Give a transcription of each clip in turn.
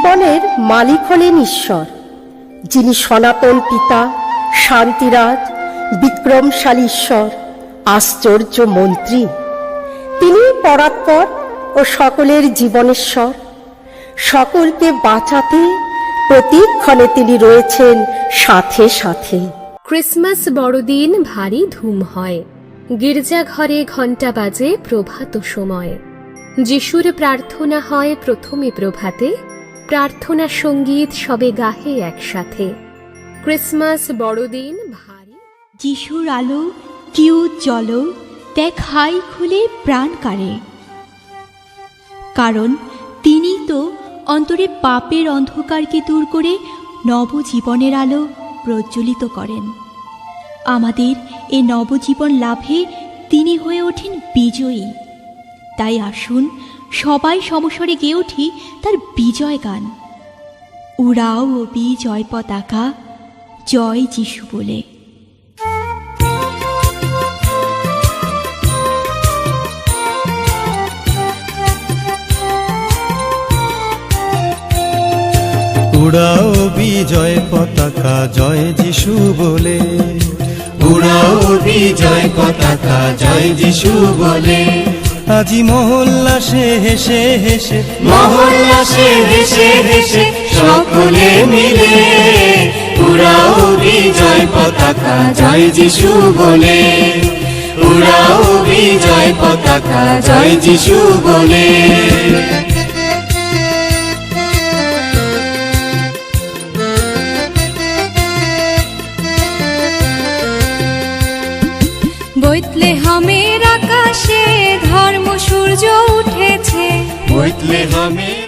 জীবনের মালিক হলেন ঈশ্বর, যিনি সনাতন পিতা, শান্তিরাজ, বিক্রমশালী ঈশ্বর, আশ্চর্য মন্ত্রী। তিনি পরাৎপর ও সকলের জীবনেশ্বর। সকলকে বাঁচাতে প্রতিক্ষণে তিনি রয়েছেন সাথে সাথে। ক্রিসমাস বড়দিন ভারী ধুম হয়, গির্জাঘরে ঘণ্টা বাজে প্রভাত সময়। যিশুর প্রার্থনা হয় প্রথমে প্রভাতে, প্রার্থনা সঙ্গীত সবে গাহে একসাথে। ক্রিসমাস বড়দিন ভারী। যিশুর আলো কি উজ্জ্বল, দেখ হাই খুলে প্রাণ কাড়ে। কারণ তিনি তো অন্তরে পাপের অন্ধকারকে দূর করে নবজীবনের আলো প্রজ্বলিত করেন। আমাদের এ নবজীবন লাভে তিনি হয়ে ওঠেন বিজয়ী। তাই আসুন সবাই সমস্বরে গেয়ে উঠি তার বিজয় গান। উড়াও ও বিজয় পতাকা, জয় যিশু বলে। উড়াও বিজয় পতাকা, জয় যিশু বলে। উড়াও বিজয় পতাকা, জয় যিশু বলে। আজি মহল্লাসে হেসে হেসে, মহল্লাসে হেসে হেসে সকলে মিলে উড়াও বিজয় পতাকা, জয় যিশু বলে। উড়াও বিজয় পতাকা, জয় যিশু বলে। বেথলেহেমের আকাশে ধর্ম সূর্য উঠেছে। বেথলেহেমের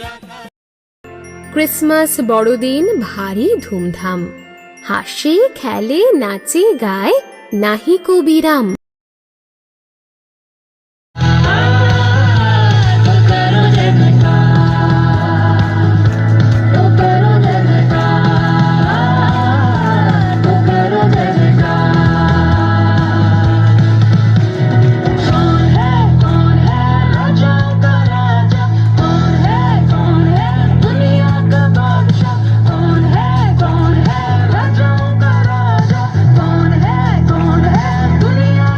ক্রিসমাস বড়দিন ভারী ধুমধাম, হাসে খেলে নাচে গায় নাহি কবিরাম। दुनिया